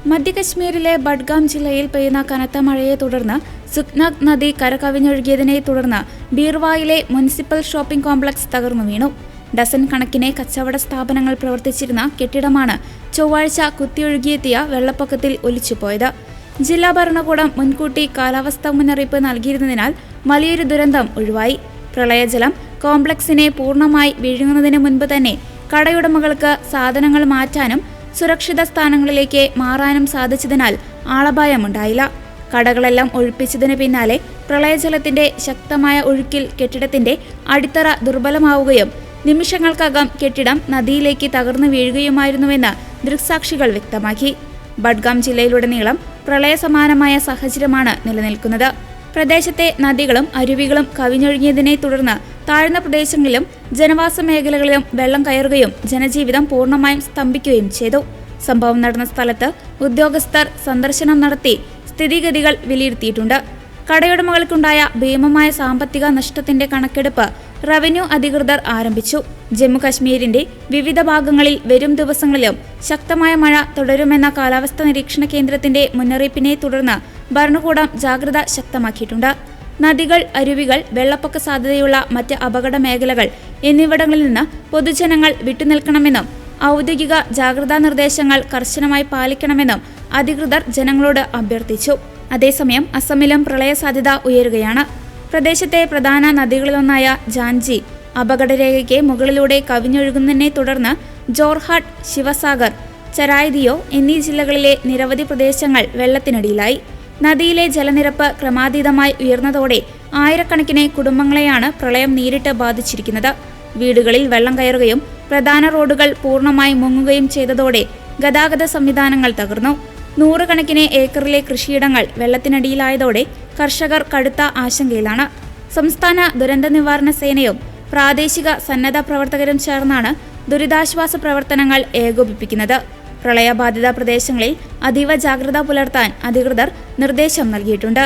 മധ്യ കശ്മീരിലെ ബഡ്ഗാം ജില്ലയിൽ പെയ്യുന്ന കനത്ത മഴയെ തുടർന്ന് സുക്നാക് നദി കരകവിഞ്ഞൊഴുകിയതിനെ തുടർന്ന് ബീർവായിലെ മുനിസിപ്പൽ ഷോപ്പിംഗ് കോംപ്ലക്സ് തകർന്നു വീണു. ഡസൻ കണക്കിന് കച്ചവട സ്ഥാപനങ്ങൾ പ്രവർത്തിച്ചിരുന്ന കെട്ടിടമാണ് ചൊവ്വാഴ്ച കുത്തിയൊഴുകിയെത്തിയ വെള്ളപ്പൊക്കത്തിൽ ഒലിച്ചുപോയത്. ജില്ലാ ഭരണകൂടം മുൻകൂട്ടി കാലാവസ്ഥാ മുന്നറിയിപ്പ് നൽകിയിരുന്നതിനാൽ വലിയൊരു ദുരന്തം ഒഴിവായി. പ്രളയജലം കോംപ്ലക്സിനെ പൂർണ്ണമായി വിഴുങ്ങുന്നതിന് മുൻപ് തന്നെ കടയുടമകൾക്ക് സാധനങ്ങൾ മാറ്റാനും സുരക്ഷിത സ്ഥാനങ്ങളിലേക്ക് മാറാനും സാധിച്ചതിനാൽ ആളപായമുണ്ടായില്ല. കടകളെല്ലാം ഒഴിപ്പിച്ചതിന് പിന്നാലെ പ്രളയജലത്തിന്റെ ശക്തമായ ഒഴുക്കിൽ കെട്ടിടത്തിന്റെ അടിത്തറ ദുർബലമാവുകയും നിമിഷങ്ങൾക്കകം കെട്ടിടം നദിയിലേക്ക് തകർന്നു വീഴുകയുമായിരുന്നുവെന്ന് ദൃക്സാക്ഷികൾ വ്യക്തമാക്കി. ബഡ്ഗാം ജില്ലയിലുടനീളം പ്രളയസമാനമായ സാഹചര്യമാണ് നിലനിൽക്കുന്നത്. പ്രദേശത്തെ നദികളും അരുവികളും കവിഞ്ഞൊഴുകിയതിനെ തുടർന്ന് താഴ്ന്ന പ്രദേശങ്ങളിലും ജനവാസ മേഖലകളിലും വെള്ളം കയറുകയും ജനജീവിതം പൂർണ്ണമായും സ്തംഭിക്കുകയും ചെയ്തു. സംഭവം നടന്ന സ്ഥലത്ത് ഉദ്യോഗസ്ഥർ സന്ദർശനം നടത്തി സ്ഥിതിഗതികൾ വിലയിരുത്തിയിട്ടുണ്ട്. കടയുടമകൾക്കുണ്ടായ ഭീമമായ സാമ്പത്തിക നഷ്ടത്തിന്റെ കണക്കെടുപ്പ് റവന്യൂ അധികൃതർ ആരംഭിച്ചു. ജമ്മു കശ്മീരിന്റെ വിവിധ ഭാഗങ്ങളിൽ വരും ദിവസങ്ങളിലും ശക്തമായ മഴ തുടരുമെന്ന കാലാവസ്ഥാ നിരീക്ഷണ കേന്ദ്രത്തിന്റെ മുന്നറിയിപ്പിനെ തുടർന്ന് ഭരണകൂടം ജാഗ്രത ശക്തമാക്കിയിട്ടുണ്ട്. നദികൾ, അരുവികൾ, വെള്ളപ്പൊക്ക സാധ്യതയുള്ള മറ്റ് അപകട മേഖലകൾ എന്നിവിടങ്ങളിൽ നിന്ന് പൊതുജനങ്ങൾ വിട്ടുനിൽക്കണമെന്നും ഔദ്യോഗിക ജാഗ്രതാ നിർദ്ദേശങ്ങൾ കർശനമായി പാലിക്കണമെന്നും അധികൃതർ ജനങ്ങളോട് അഭ്യർത്ഥിച്ചു. അതേസമയം അസമിലും പ്രളയ സാധ്യത ഉയരുകയാണ്. പ്രദേശത്തെ പ്രധാന നദികളിലൊന്നായ ജാൻജി അപകടരേഖയ്ക്ക് മുകളിലൂടെ കവിഞ്ഞൊഴുകുന്നതിനെ തുടർന്ന് ജോർഹാട്ട്, ശിവസാഗർ, ചരായ്ദിയോ എന്നീ ജില്ലകളിലെ നിരവധി പ്രദേശങ്ങൾ വെള്ളത്തിനടിയിലായി. നദിയിലെ ജലനിരപ്പ് ക്രമാതീതമായി ഉയർന്നതോടെ ആയിരക്കണക്കിന് കുടുംബങ്ങളെയാണ് പ്രളയം നേരിട്ട് ബാധിച്ചിരിക്കുന്നത്. വീടുകളിൽ വെള്ളം കയറുകയും പ്രധാന റോഡുകൾ പൂർണ്ണമായി മുങ്ങുകയും ചെയ്തതോടെ ഗതാഗത സംവിധാനങ്ങൾ തകർന്നു. നൂറുകണക്കിന് ഏക്കറിലെ കൃഷിയിടങ്ങൾ വെള്ളത്തിനടിയിലായതോടെ കർഷകർ കടുത്ത ആശങ്കയിലാണ്. സംസ്ഥാന ദുരന്ത നിവാരണ സേനയും പ്രാദേശിക സന്നദ്ധ പ്രവർത്തകരും ചേർന്നാണ് ദുരിതാശ്വാസ പ്രവർത്തനങ്ങൾ ഏകോപിപ്പിക്കുന്നത്. പ്രളയബാധിത പ്രദേശങ്ങളിൽ അതീവ ജാഗ്രത പുലർത്താൻ അധികൃതർ നിർദ്ദേശം നൽകിയിട്ടുണ്ട്.